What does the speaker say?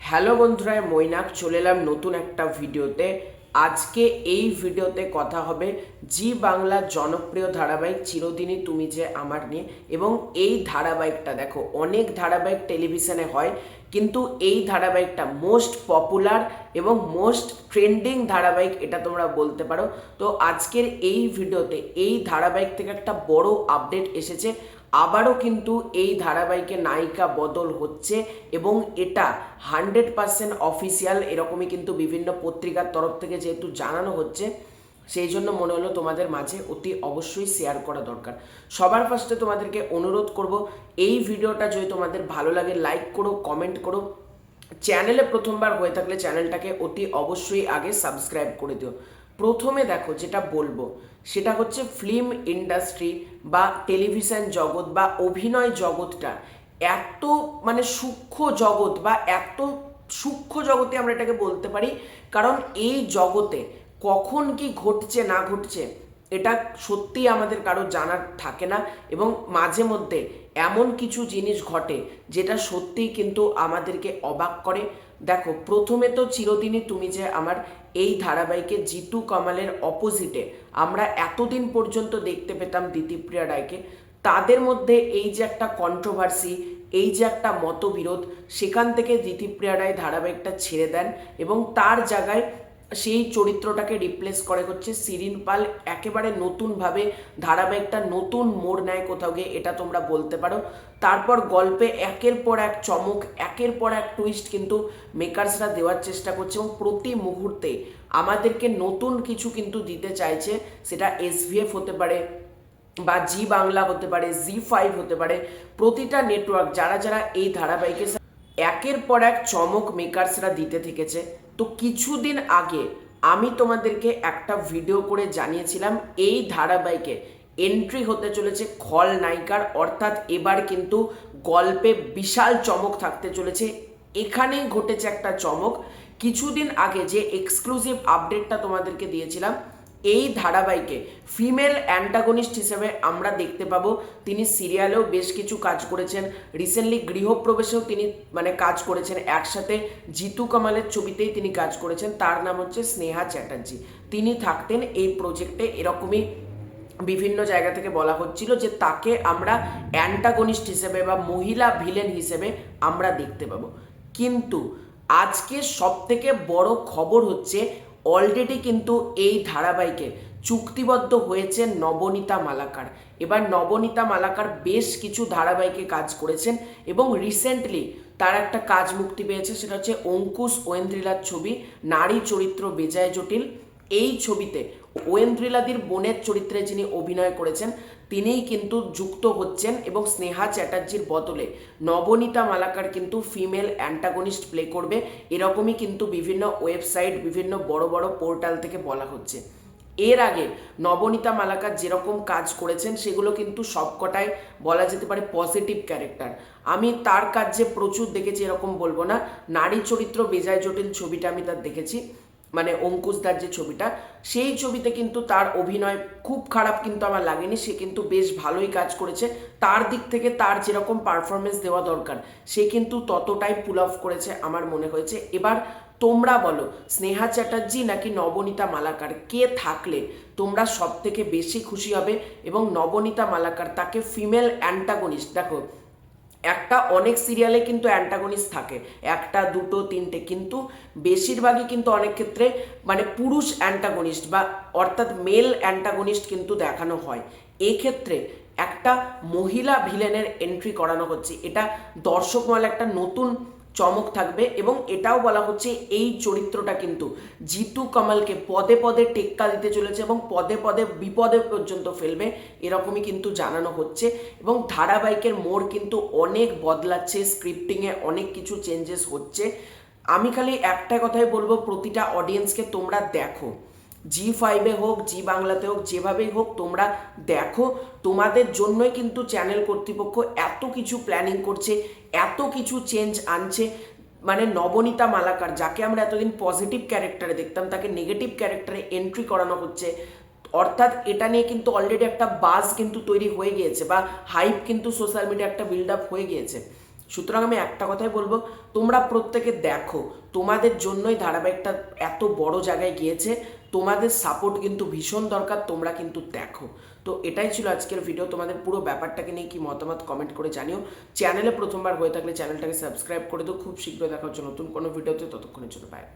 Hello বন্ধুরা, মৈনাক চলে এলাম নতুন একটা ভিডিওতে। আজকে এই ভিডিওতে কথা হবে জি বাংলার জনপ্রিয় ধারাবাহিক চিরদিনই তুমি যে আমার নিয়ে। এবং এই ধারাবাহিকটা দেখো, অনেক ধারাবাহিক টেলিভিশনে হয়, কিন্তু এই ধারাবাহিকটা মোস্ট পপুলার এবং মোস্ট ট্রেন্ডিং ধারাবাহিক, এটা তোমরা বলতে পারো। তো আজকের এই ভিডিওতে এই ধারাবাহিক থেকে একটা বড় আপডেট এসেছে। আবারও কিন্তু এই ধারাবাহিকে নায়িকা বদল হচ্ছে এবং এটা 100% অফিসিয়াল, এরকমই কিন্তু বিভিন্ন পত্রিকার তরফ থেকে যেহেতু জানানো হচ্ছে, সেই জন্য মনে হলো তোমাদের মাঝে অতি অবশ্যই শেয়ার করা দরকার। সবার ফার্স্টে তোমাদেরকে অনুরোধ করব, এই ভিডিওটা যদি তোমাদের ভালো লাগে লাইক করো, কমেন্ট করো। চ্যানেলে প্রথমবার হয়ে থাকলে চ্যানেলটাকে অতি অবশ্যই আগে সাবস্ক্রাইব করে দিও। প্রথমে দেখো, যেটা বলবো সেটা হচ্ছে ফিল্ম ইন্ডাস্ট্রি বা টেলিভিশন জগৎ বা অভিনয় জগৎটা এত সূক্ষ্ম জগৎ বা এত সূক্ষ্ম জগতে আমরা এটাকে বলতে পারি, কারণ এই জগতে কখন কি ঘটছে না ঘটছে এটা সত্যি আমাদের কারো জানার থাকে না। এবং মাঝে মধ্যে এমন কিছু জিনিস ঘটে যেটা সত্যিই কিন্তু আমাদেরকে অবাক করে। দেখো, প্রথমে তো চিরদিনই তুমি যে আমার এই ধারাবাহিকে জিতু কামালের অপোজিটে আমরা এতদিন পর্যন্ত দেখতে পেতাম দিতিপ্রিয়া রায়কে। তাদের মধ্যে এই যে একটা কন্ট্রোভার্সি, এই যে একটা মতবিরোধ, সেখান থেকে দিতিপ্রিয়া রায় ধারাবাহিকটা ছেড়ে দেন এবং তার জায়গায় সেই চরিত্রটাকে রিপ্লেস করে হচ্ছে শিরিন পাল। একেবারে নতুনভাবে ধারাবাহিকটা নতুন মোড় নেয় কোথাও গিয়ে, এটা তোমরা বলতে পারো। তারপর গল্পে একের পর এক চমক, একের পর এক টুইস্ট কিন্তু মেকার্সরা দেওয়ার চেষ্টা করছে এবং প্রতি মুহূর্তে আমাদেরকে নতুন কিছু কিন্তু দিতে চাইছে। সেটা এসভিএফ হতে পারে বা জি বাংলা হতে পারে, জি5 হতে পারে। প্রতিটা নেটওয়ার্ক যারা যারা এই ধারাবাহিকে একের পর এক চমক মেকার্সরা দিতে থেকেছে। তো কিছুদিন আগে আমি তোমাদেরকে একটা ভিডিও করে জানিয়েছিলাম এই ধারাবাহিকে এন্ট্রি হতে চলেছে খলনায়িকার, অর্থাৎ এবার কিন্তু গল্পে বিশাল চমক থাকতে চলেছে। এখানেই ঘটেছে একটা চমক। কিছুদিন আগে যে এক্সক্লুসিভ আপডেটটা তোমাদেরকে দিয়েছিলাম, এই ধারাবাহিকে ফিমেল অ্যান্টাগনিস্ট হিসেবে আমরা দেখতে পাবো। তিনি সিরিয়ালেও বেশ কিছু কাজ করেছেন, রিসেন্টলি গৃহপ্রবেশেও তিনি কাজ করেছেন, একসাথে জিতু কামালের ছবিতেই তিনি কাজ করেছেন। তার নাম হচ্ছে স্নেহা চ্যাটার্জি। তিনি থাকতেন এই প্রজেক্টে, এরকমই বিভিন্ন জায়গা থেকে বলা হচ্ছিল যে তাকে আমরা অ্যান্টাগনিস্ট হিসেবে বা মহিলা ভিলেন হিসেবে আমরা দেখতে পাবো। কিন্তু আজকে সব থেকে বড় খবর হচ্ছে, অলরেডি কিন্তু এই ধারাবাহিকে চুক্তিবদ্ধ হয়েছে নবনীতা মালাকার। এবার নবনীতা মালাকার বেশ কিছু ধারাবাহিকে কাজ করেছেন এবং রিসেন্টলি তার একটা কাজ মুক্তি পেয়েছে, সেটা হচ্ছে অঙ্কুশ ঐন্দ্রিলার ছবি নারী চরিত্র বেজায় জটিল। এই ছবিতে ঐন্দ্রিলাদির বোনের চরিত্রে যিনি অভিনয় করেছেন তিনিই কিন্তু যুক্ত হচ্ছেন এবং স্নেহা চ্যাটার্জির বদলে নবনীতা মালাকার কিন্তু ফিমেল অ্যান্টাগনিস্ট প্লে করবে, এরকমই কিন্তু বিভিন্ন ওয়েবসাইট, বিভিন্ন বড় বড় পোর্টাল থেকে বলা হচ্ছে। এর আগে নবনীতা মালাকার যেরকম কাজ করেছেন সেগুলো কিন্তু সবকটাই বলা যেতে পারে পজিটিভ ক্যারেক্টার। আমি তার কাজ যে প্রচুর দেখেছি এরকম বলবো না। নারী চরিত্র বেজায় জটিল ছবিটা আমি তার দেখেছি, অঙ্কুশদার যে ছবিটা, সেই ছবিতে কিন্তু তার অভিনয় খুব খারাপ কিন্তু আমার লাগেনি। সে কিন্তু বেশ ভালোই কাজ করেছে। তার দিক থেকে তার যেরকম পারফরমেন্স দেওয়া দরকার সে কিন্তু ততটাই পুল অফ করেছে আমার মনে হয়েছে। এবার তোমরা বলো, স্নেহা চ্যাটার্জি নাকি নবনীতা মালাকার, কে থাকলে তোমরা সব থেকে বেশি খুশি হবে? এবং নবনীতা মালাকার তাকে ফিমেল অ্যান্টাগনিস্ট, দেখো একটা অনেক সিরিয়ালে কিন্তু অ্যান্টাগনিস্ট থাকে, একটা দুটো তিনটে, কিন্তু বেশিরভাগই কিন্তু অনেক ক্ষেত্রে পুরুষ অ্যান্টাগনিস্ট বা অর্থাৎ মেল অ্যান্টাগনিস্ট কিন্তু দেখানো হয়। এক্ষেত্রে একটা মহিলা ভিলেনের এন্ট্রি করানো হচ্ছে, এটা দর্শকমহলে একটা নতুন চমক থাকবে। এবং এটাও বলা হচ্ছে এই চরিত্রটা কিন্তু জিতু কামালকে পদে পদে টেক্কা দিতে চলেছে এবং পদে পদে বিপদে পর্যন্ত ফেলবে, এরকমই কিন্তু জানানো হচ্ছে। এবং ধারাবাহিকের মোড় কিন্তু অনেক বদলাচ্ছে, স্ক্রিপ্টিংয়ে অনেক কিছু চেঞ্জেস হচ্ছে। আমি খালি একটা কথাই বলবো, প্রতিটা অডিয়েন্সকে তোমরা দেখো, জি5-এ হোক, জি বাংলাতে হোক, যেভাবেই হোক তোমরা দেখো। তোমাদের জন্যই কিন্তু চ্যানেল কর্তৃপক্ষ এত কিছু প্ল্যানিং করছে, এত কিছু চেঞ্জ আনছে। নবনীতা মালাকার, যাকে আমরা এতদিন পজিটিভ ক্যারেক্টারে দেখতাম, তাকে নেগেটিভ ক্যারেক্টারে এন্ট্রি করানো হচ্ছে। অর্থাৎ এটা নিয়ে কিন্তু অলরেডি একটা বাজ কিন্তু তৈরি হয়ে গিয়েছে বা হাইপ কিন্তু সোশ্যাল মিডিয়া একটা বিল্ড আপ হয়ে গিয়েছে। সুতরাং আমি একটা কথাই বলবো, তোমরা প্রত্যেকে দেখো, তোমাদের জন্যই ধারাবাহিকটা এত বড় জায়গায় গিয়েছে, তোমাদের সাপোর্ট কিন্তু ভীষণ দরকার, তোমরা কিন্তু দেখো। তো এটাই ছিল আজকের ভিডিও। তোমাদের পুরো ব্যাপারটাকে নিয়ে কি মতামত কমেন্ট করে জানিও। চ্যানেলে প্রথমবার হয়ে থাকলে চ্যানেলটাকে সাবস্ক্রাইব করে দিও। খুব শীঘ্রই দেখা হচ্ছে নতুন কোনো ভিডিওতে, ততক্ষণের জন্য বাই।